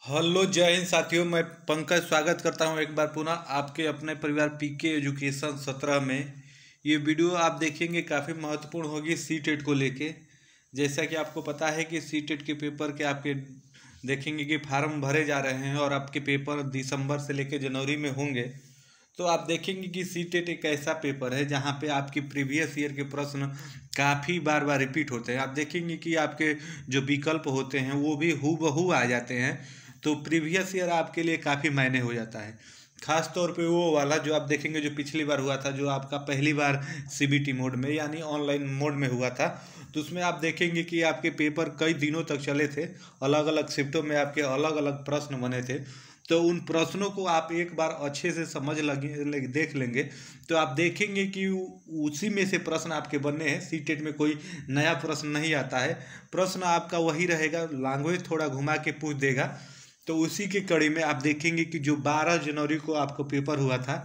Hello जय हिंद साथियों, मैं पंकज स्वागत करता हूं एक बार पुनः आपके अपने परिवार पीके एजुकेशन 17 में। ये वीडियो आप देखेंगे काफ़ी महत्वपूर्ण होगी सी टेट को लेके। जैसा कि आपको पता है कि सी टेट के पेपर के आपके देखेंगे कि फार्म भरे जा रहे हैं और आपके पेपर दिसंबर से लेकर जनवरी में होंगे। तो आप देखेंगे कि सी टेट एक ऐसा पेपर है जहाँ पे आपकी प्रीवियस ईयर के प्रश्न काफ़ी बार बार रिपीट होते हैं। आप देखेंगे कि आपके जो विकल्प होते हैं वो भी हूबहू आ जाते हैं। तो प्रीवियस ईयर आपके लिए काफ़ी मायने हो जाता है। खास तौर पे वो वाला जो आप देखेंगे जो पिछली बार हुआ था, जो आपका पहली बार सीबीटी मोड में यानी ऑनलाइन मोड में हुआ था। तो उसमें आप देखेंगे कि आपके पेपर कई दिनों तक चले थे, अलग अलग शिफ्टों में आपके अलग अलग प्रश्न बने थे। तो उन प्रश्नों को आप एक बार अच्छे से समझ देख लेंगे तो आप देखेंगे कि उसी में से प्रश्न आपके बनने हैं। सी टेट में कोई नया प्रश्न नहीं आता है, प्रश्न आपका वही रहेगा, लैंग्वेज थोड़ा घुमा के पूछ देगा। तो उसी की कड़ी में आप देखेंगे कि जो 12 जनवरी को आपको पेपर हुआ था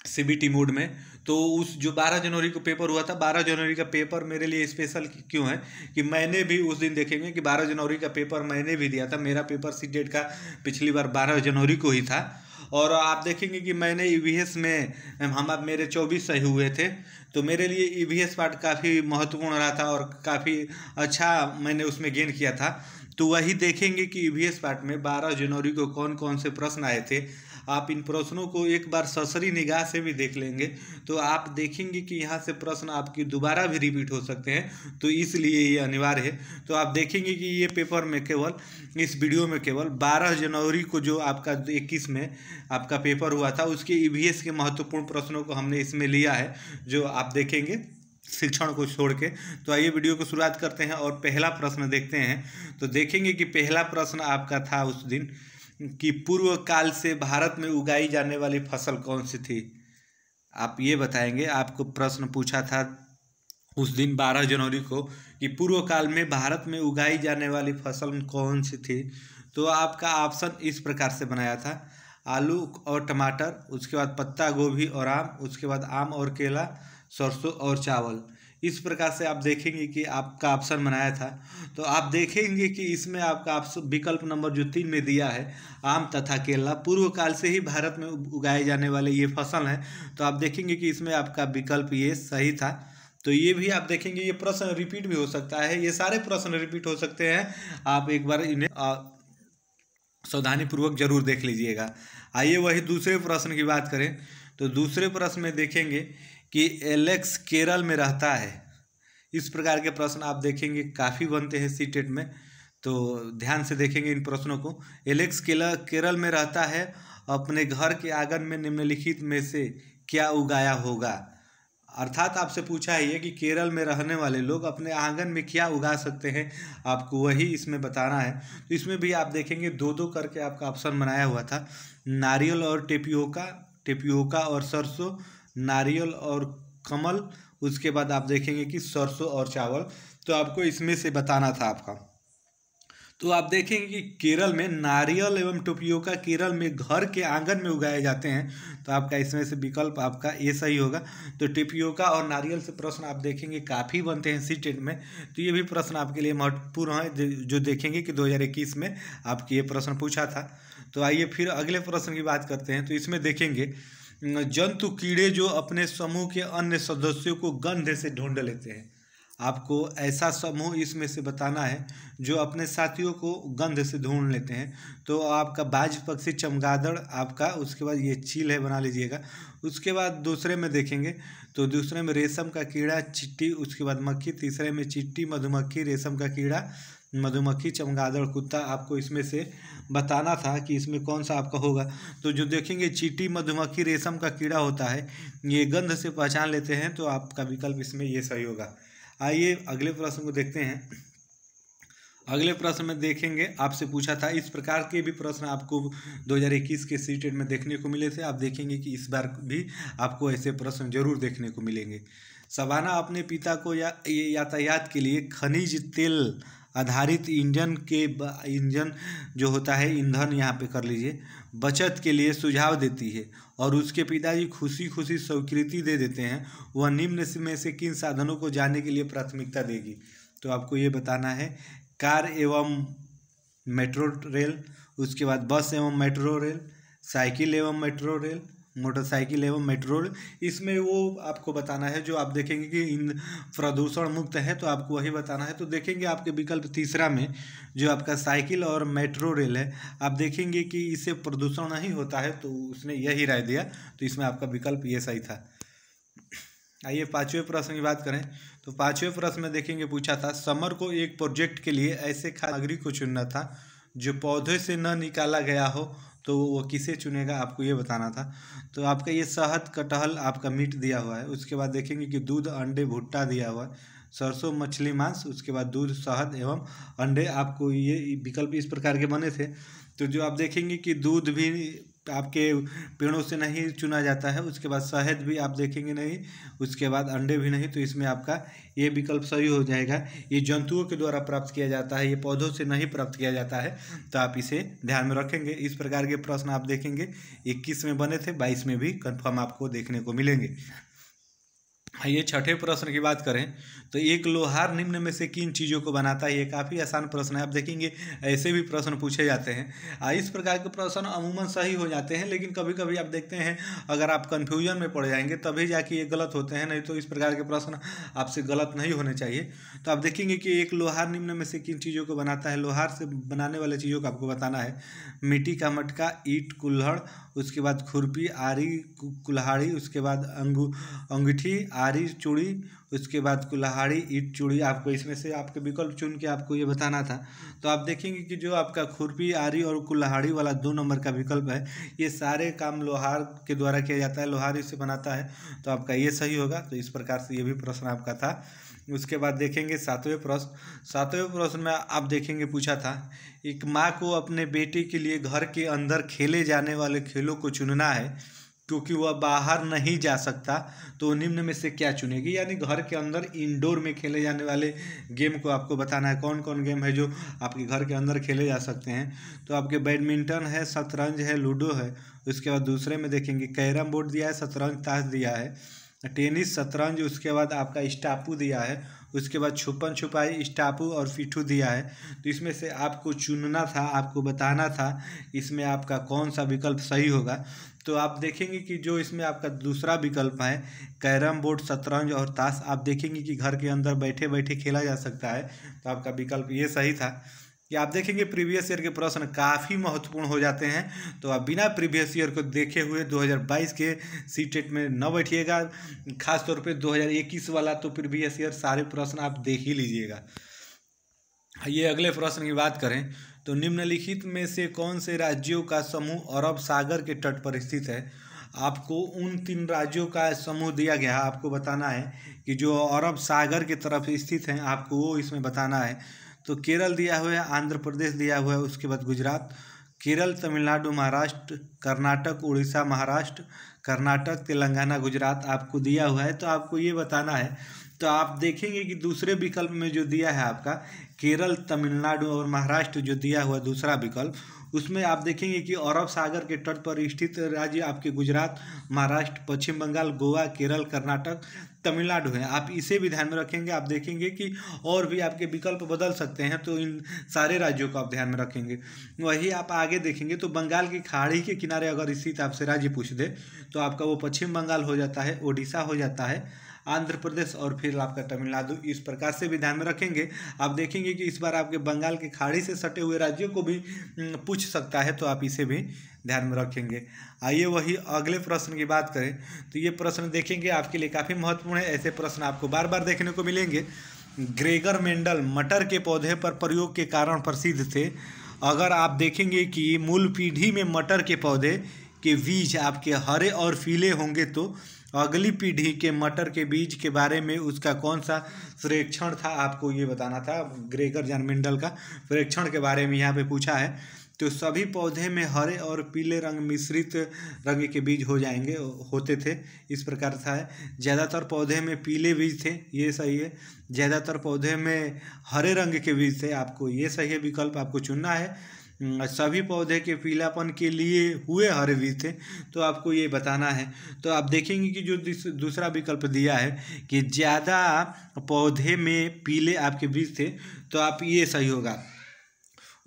सीबीटी मोड में, तो उस जो 12 जनवरी को पेपर हुआ था, 12 जनवरी का पेपर मेरे लिए स्पेशल क्यों है कि मैंने भी उस दिन देखेंगे कि 12 जनवरी का पेपर मैंने भी दिया था। मेरा पेपर सी टेट का पिछली बार 12 जनवरी को ही था। और आप देखेंगे कि मैंने ईवीएस में मेरे 24 सही हुए थे। तो मेरे लिए ईवीएस पार्ट काफ़ी महत्वपूर्ण रहा था और काफ़ी अच्छा मैंने उसमें गेन किया था। तो वही देखेंगे कि ईवीएस पार्ट में 12 जनवरी को कौन कौन से प्रश्न आए थे। आप इन प्रश्नों को एक बार ससरी निगाह से भी देख लेंगे तो आप देखेंगे कि यहाँ से प्रश्न आपकी दोबारा भी रिपीट हो सकते हैं। तो इसलिए ये अनिवार्य है। तो आप देखेंगे कि ये पेपर में केवल इस वीडियो में केवल 12 जनवरी को जो आपका 21 में आपका पेपर हुआ था उसके ईवीएस के महत्वपूर्ण प्रश्नों को हमने इसमें लिया है, जो आप देखेंगे शिक्षण को छोड़ के। तो आइए वीडियो को शुरुआत करते हैं और पहला प्रश्न देखते हैं। तो देखेंगे कि पहला प्रश्न आपका था उस दिन कि पूर्व काल से भारत में उगाई जाने वाली फसल कौन सी थी। आप ये बताएंगे, आपको प्रश्न पूछा था उस दिन 12 जनवरी को कि पूर्व काल में भारत में उगाई जाने वाली फसल कौन सी थी। तो आपका ऑप्शन इस प्रकार से बनाया था, आलू और टमाटर, उसके बाद पत्ता गोभी और आम, उसके बाद आम और केला, सरसों और चावल। इस प्रकार से आप देखेंगे कि आपका ऑप्शन बनाया था। तो आप देखेंगे कि इसमें आपका विकल्प नंबर जो 3 में दिया है, आम तथा केला पूर्व काल से ही भारत में उगाए जाने वाले ये फसल हैं। तो आप देखेंगे कि इसमें आपका विकल्प ये सही था। तो ये भी आप देखेंगे ये प्रश्न रिपीट भी हो सकता है, ये सारे प्रश्न रिपीट हो सकते हैं। आप एक बार इन्हें सावधानीपूर्वक जरूर देख लीजिएगा। आइए वही दूसरे प्रश्न की बात करें। तो दूसरे प्रश्न में देखेंगे कि एलेक्स केरल में रहता है। इस प्रकार के प्रश्न आप देखेंगे काफ़ी बनते हैं सी टेट में। तो ध्यान से देखेंगे इन प्रश्नों को। एलेक्स केरल में रहता है, अपने घर के आंगन में निम्नलिखित में से क्या उगाया होगा। अर्थात आपसे पूछा है कि केरल में रहने वाले लोग अपने आंगन में क्या उगा सकते हैं, आपको वही इसमें बताना है। तो इसमें भी आप देखेंगे दो दो करके आपका ऑप्शन बनाया हुआ था, नारियल और टेपियोका, टेपियोका और सरसों, नारियल और कमल, उसके बाद आप देखेंगे कि सरसों और चावल। तो आपको इसमें से बताना था आपका। तो आप देखेंगे कि केरल में नारियल एवं टेपियोका केरल में घर के आंगन में उगाए जाते हैं। तो आपका इसमें से विकल्प आपका ये सही होगा। तो टेपियोका और नारियल से प्रश्न आप देखेंगे काफ़ी बनते हैं सी टेट में। तो ये भी प्रश्न आपके लिए महत्वपूर्ण है, जो देखेंगे कि 2021 में आपके ये प्रश्न पूछा था। तो आइए फिर अगले प्रश्न की बात करते हैं। तो इसमें देखेंगे जंतु कीड़े जो अपने समूह के अन्य सदस्यों को गंध से ढूंढ लेते हैं। आपको ऐसा समूह इसमें से बताना है जो अपने साथियों को गंध से ढूंढ लेते हैं। तो आपका बाज पक्षी, चमगादड़ आपका, उसके बाद ये चील है, बना लीजिएगा। उसके बाद दूसरे में देखेंगे तो दूसरे में रेशम का कीड़ा, चींटी, उसके बाद मक्खी, तीसरे में चींटी, मधुमक्खी, रेशम का कीड़ा, मधुमक्खी, चमगादड़, कुत्ता। आपको इसमें से बताना था कि इसमें कौन सा आपका होगा। तो जो देखेंगे चींटी, मधुमक्खी, रेशम का कीड़ा होता है, ये गंध से पहचान लेते हैं। तो आपका विकल्प इसमें ये सही होगा। आइए अगले प्रश्न को देखते हैं। अगले प्रश्न में देखेंगे आपसे पूछा था, इस प्रकार के भी प्रश्न आपको 2021 के सी टेट में देखने को मिले थे। आप देखेंगे कि इस बार भी आपको ऐसे प्रश्न जरूर देखने को मिलेंगे। शबाना अपने पिता को यातायात के लिए खनिज तेल आधारित इंजन जो होता है, ईंधन यहाँ पे कर लीजिए, बचत के लिए सुझाव देती है और उसके पिताजी खुशी खुशी स्वीकृति दे देते हैं। वह निम्न में से किन साधनों को जाने के लिए प्राथमिकता देगी। तो आपको ये बताना है कार एवं मेट्रो रेल, उसके बाद बस एवं मेट्रो रेल, साइकिल एवं मेट्रो रेल, मोटरसाइकिल एवं मेट्रो रेल। इसमें वो आपको बताना है जो आप देखेंगे कि इन प्रदूषण मुक्त है, तो आपको वही बताना है। तो देखेंगे आपके विकल्प तीसरा में जो आपका साइकिल और मेट्रो रेल है, आप देखेंगे कि इससे प्रदूषण नहीं होता है, तो उसने यही राय दिया, तो इसमें आपका विकल्प ये सही था। आइए पाँचवें प्रश्न की बात करें, तो पाँचवें प्रश्न में देखेंगे पूछा था समर को एक प्रोजेक्ट के लिए ऐसे खाद्य सामग्री को चुनना था जो पौधे से न निकाला गया हो, तो वो किसे चुनेगा, आपको ये बताना था। तो आपका ये शहद, कटहल, आपका मीट दिया हुआ है। उसके बाद देखेंगे कि दूध, अंडे, भुट्टा दिया हुआ है, सरसों, मछली, मांस, उसके बाद दूध, शहद एवं अंडे। आपको ये विकल्प इस प्रकार के बने थे। तो जो आप देखेंगे कि दूध भी आपके पेड़ों से नहीं चुना जाता है, उसके बाद शहद भी आप देखेंगे नहीं, उसके बाद अंडे भी नहीं, तो इसमें आपका ये विकल्प सही हो जाएगा। ये जंतुओं के द्वारा प्राप्त किया जाता है, ये पौधों से नहीं प्राप्त किया जाता है, तो आप इसे ध्यान में रखेंगे। इस प्रकार के प्रश्न आप देखेंगे 21 में बने थे, 22 में भी कन्फर्म आपको देखने को मिलेंगे। आइए छठे प्रश्न की बात करें, तो एक लोहार निम्न में से किन चीज़ों को बनाता है। ये काफ़ी आसान प्रश्न है, आप देखेंगे ऐसे भी प्रश्न पूछे जाते हैं। इस प्रकार के प्रश्न अमूमन सही हो जाते हैं, लेकिन कभी कभी आप देखते हैं अगर आप कन्फ्यूजन में पड़ जाएंगे तभी जाके ये गलत होते हैं, नहीं तो इस प्रकार के प्रश्न आपसे गलत नहीं होने चाहिए। तो आप देखेंगे कि एक लोहार निम्न में से किन चीज़ों को बनाता है। लोहार से बनाने वाले चीज़ों को आपको बताना है। मिट्टी का मटका, ईंट, कुल्हड़, उसके बाद खुरपी, आरी, कुल्हाड़ी, उसके बाद अंगूठी, आरी, चूड़ी, उसके बाद कुल्हाड़ी, ईंट, चूड़ी। आपको इसमें से आपके विकल्प चुन के आपको ये बताना था। तो आप देखेंगे कि जो आपका खुरपी, आरी और कुल्हाड़ी वाला 2 नंबर का विकल्प है, ये सारे काम लोहार के द्वारा किया जाता है, लोहार इससे बनाता है, तो आपका ये सही होगा। तो इस प्रकार से ये भी प्रश्न आपका था। उसके बाद देखेंगे सातवें प्रश्न में आप देखेंगे पूछा था एक माँ को अपने बेटे के लिए घर के अंदर खेले जाने वाले खेलों को चुनना है क्योंकि वह बाहर नहीं जा सकता, तो निम्न में से क्या चुनेगी। यानी घर के अंदर इंडोर में खेले जाने वाले गेम को आपको बताना है, कौन कौन गेम है जो आपके घर के अंदर खेले जा सकते हैं। तो आपके बैडमिंटन है, शतरंज है, लूडो है। उसके बाद दूसरे में देखेंगे कैरम बोर्ड दिया है, शतरंज, ताश दिया है, टेनिस, शतरंज, उसके बाद आपका स्टापू दिया है, उसके बाद छुपन छुपाई, स्टापू और पिट्ठू दिया है। तो इसमें से आपको चुनना था, आपको बताना था इसमें आपका कौन सा विकल्प सही होगा। तो आप देखेंगे कि जो इसमें आपका दूसरा विकल्प है कैरम बोर्ड, शतरंज और ताश, आप देखेंगे कि घर के अंदर बैठे बैठे खेला जा सकता है, तो आपका विकल्प ये सही था। कि आप देखेंगे प्रीवियस ईयर के प्रश्न काफ़ी महत्वपूर्ण हो जाते हैं, तो आप बिना प्रीवियस ईयर को देखे हुए 2022 के सीटेट में न बैठिएगा, खास तौर पे 2021 वाला तो प्रीवियस ईयर सारे प्रश्न आप देख ही लीजिएगा। ये अगले प्रश्न की बात करें, तो निम्नलिखित में से कौन से राज्यों का समूह अरब सागर के तट पर स्थित है। आपको उन 3 राज्यों का समूह दिया गया है, आपको बताना है कि जो अरब सागर की तरफ स्थित हैं, आपको वो इसमें बताना है। तो केरल दिया हुआ है, आंध्र प्रदेश दिया हुआ है, उसके बाद गुजरात, केरल, तमिलनाडु, महाराष्ट्र, कर्नाटक, उड़ीसा, महाराष्ट्र, कर्नाटक, तेलंगाना, गुजरात आपको दिया हुआ है, तो आपको ये बताना है। तो आप देखेंगे कि दूसरे विकल्प में जो दिया है आपका केरल, तमिलनाडु और महाराष्ट्र जो दिया हुआ दूसरा विकल्प, उसमें आप देखेंगे कि अरब सागर के तट पर स्थित राज्य आपके गुजरात, महाराष्ट्र, पश्चिम बंगाल, गोवा, केरल, कर्नाटक, तमिलनाडु है। आप इसे भी ध्यान में रखेंगे। आप देखेंगे कि और भी आपके विकल्प बदल सकते हैं, तो इन सारे राज्यों को आप ध्यान में रखेंगे। वही आप आगे देखेंगे तो बंगाल की खाड़ी के किनारे अगर स्थित आपसे राज्य पूछ दे तो आपका वो पश्चिम बंगाल हो जाता है, उड़ीसा हो जाता है, आंध्र प्रदेश और फिर आपका तमिलनाडु। इस प्रकार से भी ध्यान में रखेंगे। आप देखेंगे कि इस बार आपके बंगाल की खाड़ी से सटे हुए राज्यों को भी पूछ सकता है, तो आप इसे भी ध्यान में रखेंगे। आइए वही अगले प्रश्न की बात करें, तो ये प्रश्न देखेंगे आपके लिए काफ़ी महत्वपूर्ण है। ऐसे प्रश्न आपको बार बार देखने को मिलेंगे। ग्रेगर मेंडल मटर के पौधे पर प्रयोग के कारण प्रसिद्ध थे। अगर आप देखेंगे कि मूल पीढ़ी में मटर के पौधे के बीज आपके हरे और पीले होंगे, तो अगली पीढ़ी के मटर के बीज के बारे में उसका कौन सा सर्वेक्षण था, आपको ये बताना था। ग्रेगर जॉन मेंडल का सर्वेक्षण के बारे में यहाँ पे पूछा है। तो सभी पौधे में हरे और पीले रंग मिश्रित रंग के बीज होते थे, इस प्रकार था है। ज़्यादातर पौधे में पीले बीज थे, ये सही है। ज़्यादातर पौधे में हरे रंग के बीज थे, आपको ये सही है विकल्प आपको चुनना है। सभी पौधे के पीलापन के लिए हुए हरे बीज थे, तो आपको ये बताना है। तो आप देखेंगे कि जो दूसरा विकल्प दिया है कि ज़्यादा पौधे में पीले आपके बीज थे, तो आप ये सही होगा।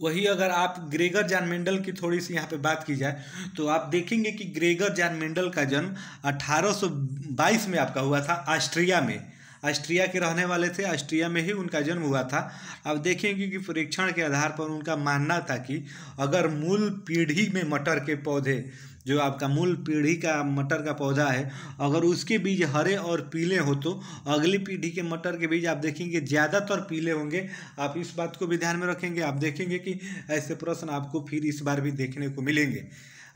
वही अगर आप ग्रेगर जॉन मेंडल की थोड़ी सी यहाँ पे बात की जाए तो आप देखेंगे कि ग्रेगर जॉन मेंडल का जन्म 1822 में आपका हुआ था ऑस्ट्रिया में। ऑस्ट्रिया के रहने वाले थे, ऑस्ट्रिया में ही उनका जन्म हुआ था। अब देखेंगे कि परीक्षण के आधार पर उनका मानना था कि अगर मूल पीढ़ी में मटर के पौधे, जो आपका मूल पीढ़ी का मटर का पौधा है, अगर उसके बीज हरे और पीले हो तो अगली पीढ़ी के मटर के बीज आप देखेंगे ज़्यादातर पीले होंगे। आप इस बात को भी ध्यान में रखेंगे। आप देखेंगे कि ऐसे प्रश्न आपको फिर इस बार भी देखने को मिलेंगे।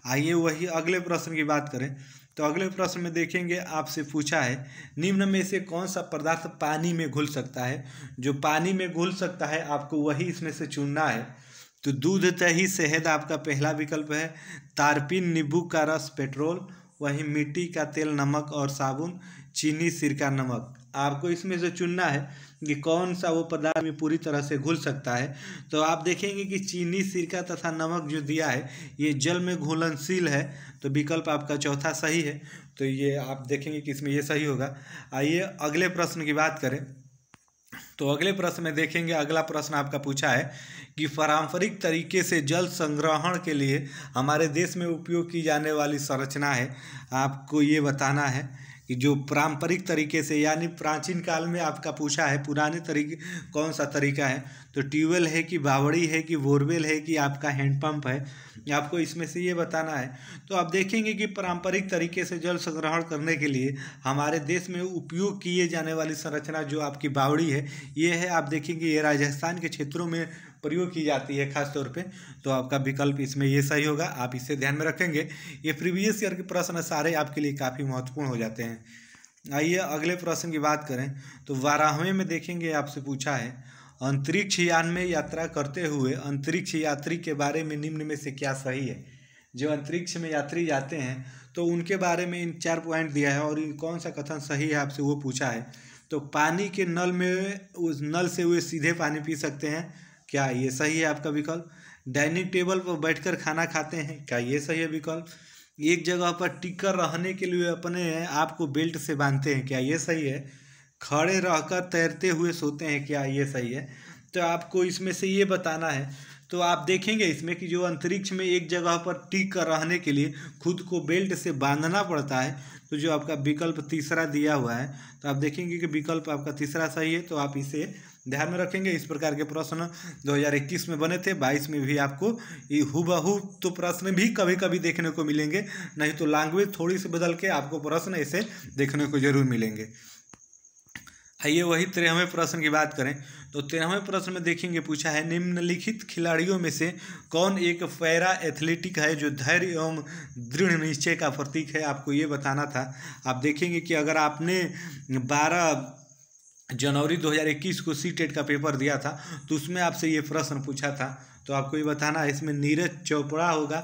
आइए वही अगले प्रश्न की बात करें तो अगले प्रश्न में देखेंगे आपसे पूछा है निम्न में से कौन सा पदार्थ पानी में घुल सकता है। जो पानी में घुल सकता है आपको वही इसमें से चुनना है। तो दूध, दही, शहद आपका पहला विकल्प है। तारपीन, नींबू का रस, पेट्रोल, वहीं मिट्टी का तेल, नमक और साबुन, चीनी, सिरका, नमक। आपको इसमें से चुनना है कि कौन सा वो पदार्थ में पूरी तरह से घुल सकता है। तो आप देखेंगे कि चीनी, सिरका तथा नमक जो दिया है ये जल में घुलनशील है, तो विकल्प आपका चौथा सही है। तो ये आप देखेंगे कि इसमें ये सही होगा। आइए अगले प्रश्न की बात करें तो अगले प्रश्न में देखेंगे, अगला प्रश्न आपका पूछा है कि पारंपरिक तरीके से जल संग्रहण के लिए हमारे देश में उपयोग की जाने वाली संरचना है। आपको ये बताना है कि जो पारंपरिक तरीके से यानी प्राचीन काल में आपका पूछा है पुराने तरीके कौन सा तरीका है। तो ट्यूबवेल है कि बावड़ी है कि बोरवेल है कि आपका हैंडपंप है, आपको इसमें से ये बताना है। तो आप देखेंगे कि पारंपरिक तरीके से जल संग्रहण करने के लिए हमारे देश में उपयोग किए जाने वाली संरचना जो आपकी बावड़ी है ये है। आप देखेंगे ये राजस्थान के क्षेत्रों में प्रयोग की जाती है खास तौर पे। तो आपका विकल्प इसमें ये सही होगा, आप इसे ध्यान में रखेंगे। ये प्रीवियस ईयर के प्रश्न सारे आपके लिए काफ़ी महत्वपूर्ण हो जाते हैं। आइए अगले प्रश्न की बात करें तो 12वें में देखेंगे आपसे पूछा है अंतरिक्ष यान में यात्रा करते हुए अंतरिक्ष यात्री के बारे में निम्न में से क्या सही है। जो अंतरिक्ष में यात्री जाते हैं तो उनके बारे में इन 4 पॉइंट दिया है और कौन सा कथन सही है आपसे वो पूछा है। तो पानी के नल में उस नल से वे सीधे पानी पी सकते हैं, क्या ये सही है आपका विकल्प। डाइनिंग टेबल पर बैठकर खाना खाते हैं, क्या ये सही है विकल्प। एक जगह पर टिक कर रहने के लिए अपने आप को बेल्ट से बांधते हैं, क्या ये सही है। खड़े रहकर तैरते हुए सोते हैं, क्या ये सही है। तो आपको इसमें से ये बताना है। तो आप देखेंगे इसमें कि जो अंतरिक्ष में एक जगह पर टिक कर रहने के लिए खुद को बेल्ट से बांधना पड़ता है, तो जो आपका विकल्प तीसरा दिया हुआ है तो आप देखेंगे कि विकल्प आपका तीसरा सही है। तो आप इसे ध्यान में रखेंगे। इस प्रकार के प्रश्न 2021 में बने थे, 22 में भी आपको ये हुबहू तो प्रश्न भी कभी कभी देखने को मिलेंगे, नहीं तो लैंग्वेज थोड़ी सी बदल के आपको प्रश्न ऐसे देखने को जरूर मिलेंगे। आइए वही 13वें प्रश्न की बात करें तो 13वें प्रश्न में देखेंगे पूछा है निम्नलिखित खिलाड़ियों में से कौन एक पैरा एथलेटिक है जो धैर्य एवं दृढ़ निश्चय का प्रतीक है। आपको ये बताना था। आप देखेंगे कि अगर आपने 12 जनवरी 2021 को सी-टेट का पेपर दिया था तो उसमें आपसे ये प्रश्न पूछा था। तो आपको ये बताना है इसमें नीरज चोपड़ा होगा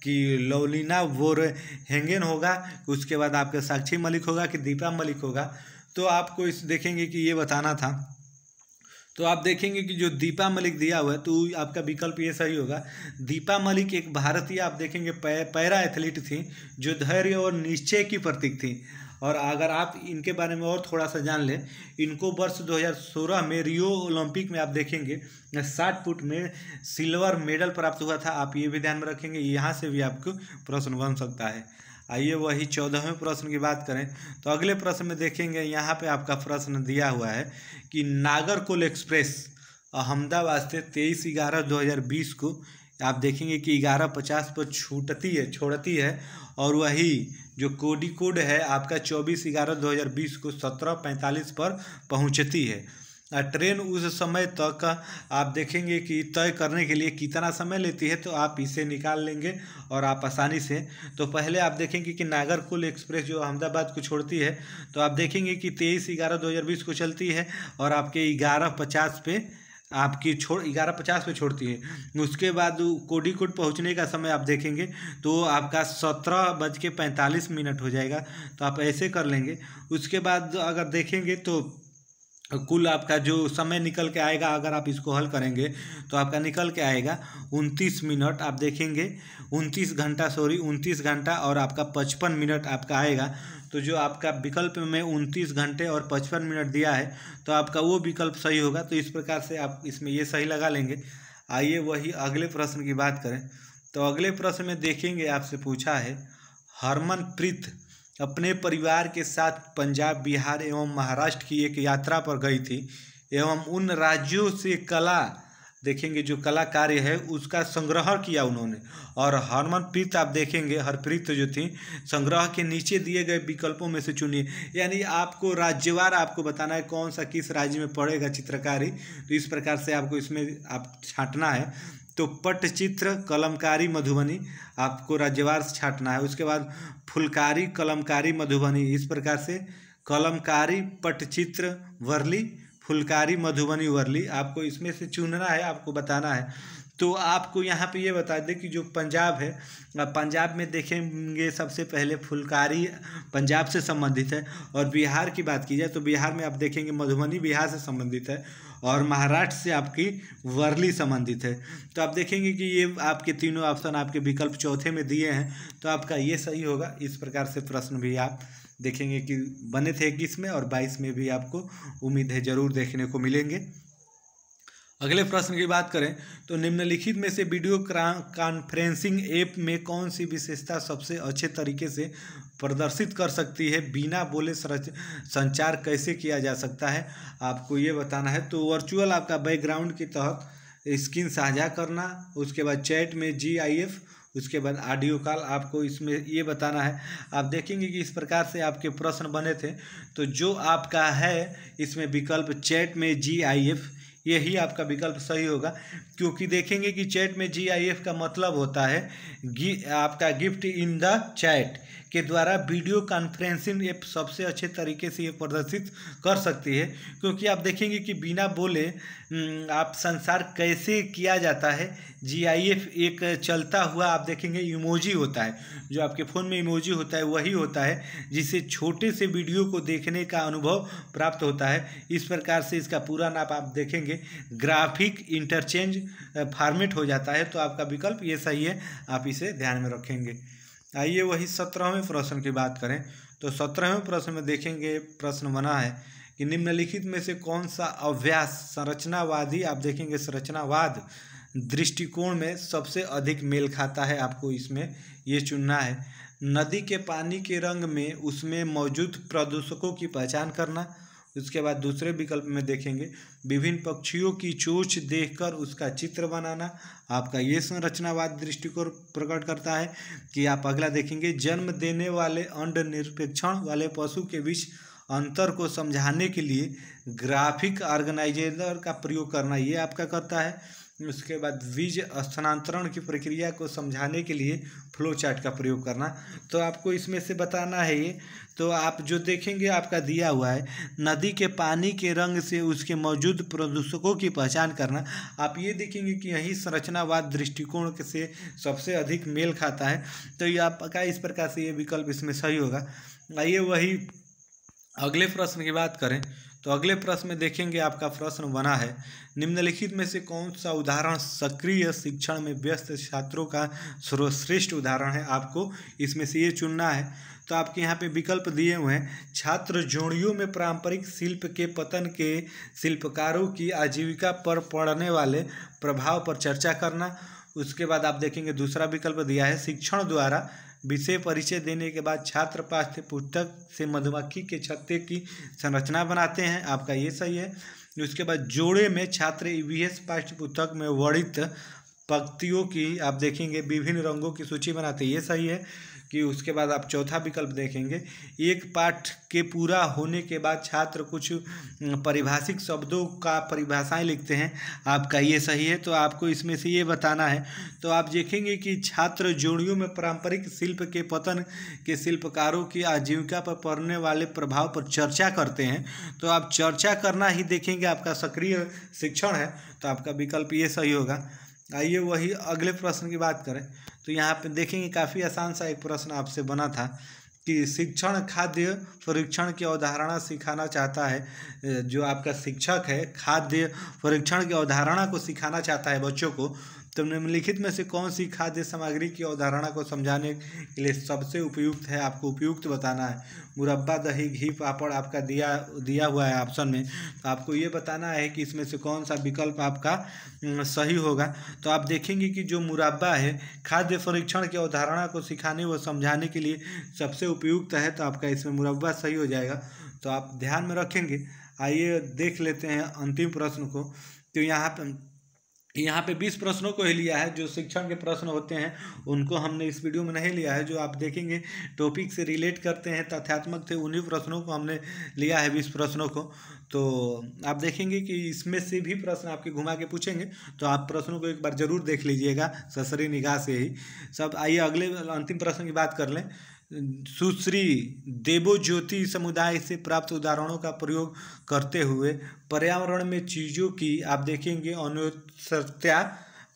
कि लवलीना बोरगोहेन होगा, उसके बाद आपका साक्षी मलिक होगा कि दीपा मलिक होगा। तो आपको इस देखेंगे कि ये बताना था। तो आप देखेंगे कि जो दीपा मलिक दिया हुआ है तो आपका विकल्प ये सही होगा। दीपा मलिक एक भारतीय आप देखेंगे पैरा एथलीट थी जो धैर्य और निश्चय की प्रतीक थी। और अगर आप इनके बारे में और थोड़ा सा जान लें, इनको वर्ष 2016 में रियो ओलंपिक में आप देखेंगे 60 फुट में सिल्वर मेडल प्राप्त हुआ था। आप ये भी ध्यान में रखेंगे, यहाँ से भी आपको प्रश्न बन सकता है। आइए वही 14वें प्रश्न की बात करें तो अगले प्रश्न में देखेंगे यहाँ पे आपका प्रश्न दिया हुआ है कि नागरकोल एक्सप्रेस अहमदाबाद से 23/11/2020 को आप देखेंगे कि 11:50 पर छोड़ती है और वही जो कोडिकोड है आपका 24/11/2020 को 17:45 पर पहुंचती है। ट्रेन उस समय तक आप देखेंगे कि तय करने के लिए कितना समय लेती है, तो आप इसे निकाल लेंगे और आप आसानी से। तो पहले आप देखेंगे कि नागरकोल एक्सप्रेस जो अहमदाबाद को छोड़ती है तो आप देखेंगे कि 23/11/2020 को चलती है और आपके 11:50 पे आपकी 11:50 पे छोड़ती है। उसके बाद कोडिकोड पहुंचने का समय आप देखेंगे तो आपका 17:45 हो जाएगा। तो आप ऐसे कर लेंगे। उसके बाद अगर देखेंगे तो कुल आपका जो समय निकल के आएगा, अगर आप इसको हल करेंगे तो आपका निकल के आएगा 29 मिनट। आप देखेंगे 29 घंटा और आपका 55 मिनट आपका आएगा। तो जो आपका विकल्प में 29 घंटे और 55 मिनट दिया है तो आपका वो विकल्प सही होगा। तो इस प्रकार से आप इसमें ये सही लगा लेंगे। आइए वही अगले प्रश्न की बात करें। तो अगले प्रश्न में देखेंगे, आपसे पूछा है, हरमनप्रीत अपने परिवार के साथ पंजाब, बिहार एवं महाराष्ट्र की एक यात्रा पर गई थी एवं उन राज्यों से कला, देखेंगे जो कला कार्य है उसका संग्रह किया उन्होंने। और हरमनप्रीत आप देखेंगे, हरप्रीत जो थी, संग्रह के नीचे दिए गए विकल्पों में से चुनिए। यानी आपको राज्यवार आपको बताना है कौन सा किस राज्य में पड़ेगा चित्रकारी। तो इस प्रकार से आपको इसमें आप छांटना है। तो पट्टचित्र, कलमकारी, मधुबनी आपको राज्यवार छांटना है। उसके बाद फुलकारी, कलमकारी, मधुबनी, इस प्रकार से कलमकारी, पट्टचित्र, वर्ली, फुलकारी, मधुबनी, वर्ली आपको इसमें से चुनना है, आपको बताना है। तो आपको यहाँ पे ये बता दें कि जो पंजाब है, पंजाब में देखेंगे सबसे पहले फुलकारी पंजाब से संबंधित है। और बिहार की बात की जाए तो बिहार में आप देखेंगे मधुबनी बिहार से संबंधित है। और महाराष्ट्र से आपकी वर्ली संबंधित है। तो आप देखेंगे कि ये आपके तीनों ऑप्शन आपके विकल्प चौथे में दिए हैं, तो आपका ये सही होगा। इस प्रकार से प्रश्न भी आप देखेंगे कि बने थे 21 में और 22 में भी आपको उम्मीद है ज़रूर देखने को मिलेंगे। अगले प्रश्न की बात करें तो निम्नलिखित में से वीडियो कॉन्फ्रेंसिंग ऐप में कौन सी विशेषता सबसे अच्छे तरीके से प्रदर्शित कर सकती है? बिना बोले संचार कैसे किया जा सकता है, आपको ये बताना है। तो वर्चुअल आपका बैकग्राउंड के तहत स्क्रीन साझा करना, उसके बाद चैट में GIF, उसके बाद ऑडियो कॉल, आपको इसमें ये बताना है। आप देखेंगे कि इस प्रकार से आपके प्रश्न बने थे। तो जो आपका है इसमें विकल्प चैट में GIF, यही आपका विकल्प सही होगा। क्योंकि देखेंगे कि चैट में GIF का मतलब होता है आपका गिफ्ट इन द चैट के द्वारा वीडियो कॉन्फ्रेंसिंग ऐप सबसे अच्छे तरीके से ये प्रदर्शित कर सकती है। क्योंकि आप देखेंगे कि बिना बोले आप संचार कैसे किया जाता है। GIF एक चलता हुआ आप देखेंगे इमोजी होता है, जो आपके फ़ोन में इमोजी होता है वही होता है जिससे छोटे से वीडियो को देखने का अनुभव प्राप्त होता है। इस प्रकार से इसका पूरा नाम आप देखेंगे ग्राफिक इंटरचेंज फॉर्मेट हो जाता है। तो आपका विकल्प ये सही है, आप इसे ध्यान में रखेंगे। आइए वही 17वें प्रश्न की बात करें। तो 17वें प्रश्न में देखेंगे, प्रश्न बना है कि निम्नलिखित में से कौन सा अभ्यास संरचनावादी, आप देखेंगे संरचनावाद दृष्टिकोण में सबसे अधिक मेल खाता है, आपको इसमें ये चुनना है। नदी के पानी के रंग में उसमें मौजूद प्रदूषकों की पहचान करना। उसके बाद दूसरे विकल्प में देखेंगे विभिन्न पक्षियों की चोंच देखकर उसका चित्र बनाना, आपका ये संरचनावाद दृष्टिकोण प्रकट करता है। कि आप अगला देखेंगे जन्म देने वाले अंड निरपेक्षण वाले पशु के बीच अंतर को समझाने के लिए ग्राफिक ऑर्गेनाइजर का प्रयोग करना, ये आपका करता है। उसके बाद बीज स्थानांतरण की प्रक्रिया को समझाने के लिए फ्लो चार्ट का प्रयोग करना। तो आपको इसमें से बताना है ये। तो आप जो देखेंगे आपका दिया हुआ है नदी के पानी के रंग से उसके मौजूद प्रदूषकों की पहचान करना, आप ये देखेंगे कि यही संरचनावाद दृष्टिकोण से सबसे अधिक मेल खाता है। तो ये आपका इस प्रकार से ये विकल्प इसमें सही होगा। आइए वही अगले प्रश्न की बात करें। तो अगले प्रश्न में देखेंगे आपका प्रश्न बना है निम्नलिखित में से कौन सा उदाहरण सक्रिय शिक्षण में व्यस्त छात्रों का सर्वश्रेष्ठ उदाहरण है, आपको इसमें से ये चुनना है। तो आपके यहाँ पे विकल्प दिए हुए हैं छात्र जोड़ियों में पारंपरिक शिल्प के पतन के शिल्पकारों की आजीविका पर पड़ने वाले प्रभाव पर चर्चा करना। उसके बाद आप देखेंगे दूसरा विकल्प दिया है शिक्षण द्वारा विषय परिचय देने के बाद छात्र पाठ्य पुस्तक से मधुमक्खी के छत्ते की संरचना बनाते हैं, आपका ये सही है। उसके बाद जोड़े में छात्र EVS पाठ्य पुस्तक में वर्णित पंक्तियों की आप देखेंगे विभिन्न रंगों की सूची बनाते हैं, ये सही है। कि उसके बाद आप चौथा विकल्प देखेंगे एक पाठ के पूरा होने के बाद छात्र कुछ परिभाषिक शब्दों का परिभाषाएं लिखते हैं, आपका ये सही है। तो आपको इसमें से ये बताना है। तो आप देखेंगे कि छात्र जोड़ियों में पारंपरिक शिल्प के पतन के शिल्पकारों की आजीविका पर पड़ने वाले प्रभाव पर चर्चा करते हैं। तो आप चर्चा करना ही देखेंगे आपका सक्रिय शिक्षण है, तो आपका विकल्प ये सही होगा। आइए वही अगले प्रश्न की बात करें। तो यहाँ पे देखेंगे काफ़ी आसान सा एक प्रश्न आपसे बना था कि शिक्षण खाद्य परीक्षण की अवधारणा सिखाना चाहता है। जो आपका शिक्षक है खाद्य परीक्षण की अवधारणा को सिखाना चाहता है बच्चों को। तो निम्नलिखित में से कौन सी खाद्य सामग्री की अवधारणा को समझाने के लिए सबसे उपयुक्त है, आपको उपयुक्त बताना है। मुरब्बा, दही, घी, पापड़ आपका दिया हुआ है ऑप्शन में, तो आपको ये बताना है कि इसमें से कौन सा विकल्प आपका सही होगा। तो आप देखेंगे कि जो मुरब्बा है खाद्य परीक्षण की अवधारणा को सिखाने व समझाने के लिए सबसे उपयुक्त है, तो आपका इसमें मुरब्बा सही हो जाएगा। तो आप ध्यान में रखेंगे। आइए देख लेते हैं अंतिम प्रश्न को। तो यहाँ पे 20 प्रश्नों को ही लिया है। जो शिक्षण के प्रश्न होते हैं उनको हमने इस वीडियो में नहीं लिया है। जो आप देखेंगे टॉपिक से रिलेट करते हैं, तथ्यात्मक थे, उन्हीं प्रश्नों को हमने लिया है, 20 प्रश्नों को। तो आप देखेंगे कि इसमें से भी प्रश्न आपके घुमा के पूछेंगे, तो आप प्रश्नों को एक बार जरूर देख लीजिएगा ससरी निगाह से ही सब। आइए अगले अंतिम प्रश्न की बात कर लें। सुश्री देवज्योति समुदाय से प्राप्त उदाहरणों का प्रयोग करते हुए पर्यावरण में चीज़ों की आप देखेंगे अनौत्तरता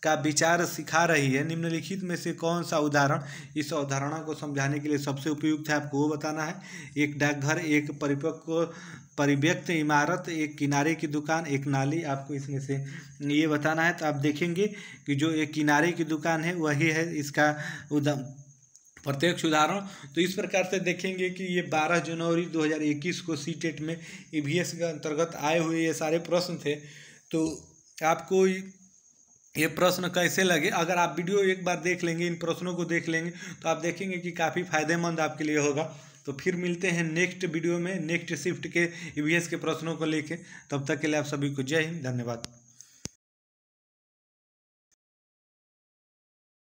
का विचार सिखा रही है। निम्नलिखित में से कौन सा उदाहरण इस अवधारणा को समझाने के लिए सबसे उपयुक्त है, आपको वो बताना है। एक डाकघर, एक परिव्यक्त इमारत, एक किनारे की दुकान, एक नाली, आपको इसमें से ये बताना है। तो आप देखेंगे कि जो एक किनारे की दुकान है वही है इसका प्रत्यक्ष उदाहरण। तो इस प्रकार से देखेंगे कि ये 12 जनवरी 2021 को सीटेट में ईवीएस के अंतर्गत आए हुए ये सारे प्रश्न थे। तो आपको ये प्रश्न कैसे लगे, अगर आप वीडियो एक बार देख लेंगे, इन प्रश्नों को देख लेंगे, तो आप देखेंगे कि काफ़ी फायदेमंद आपके लिए होगा। तो फिर मिलते हैं नेक्स्ट वीडियो में नेक्स्ट शिफ्ट के ईवीएस के प्रश्नों को लेके। तब तक के लिए आप सभी को जय हिंद, धन्यवाद।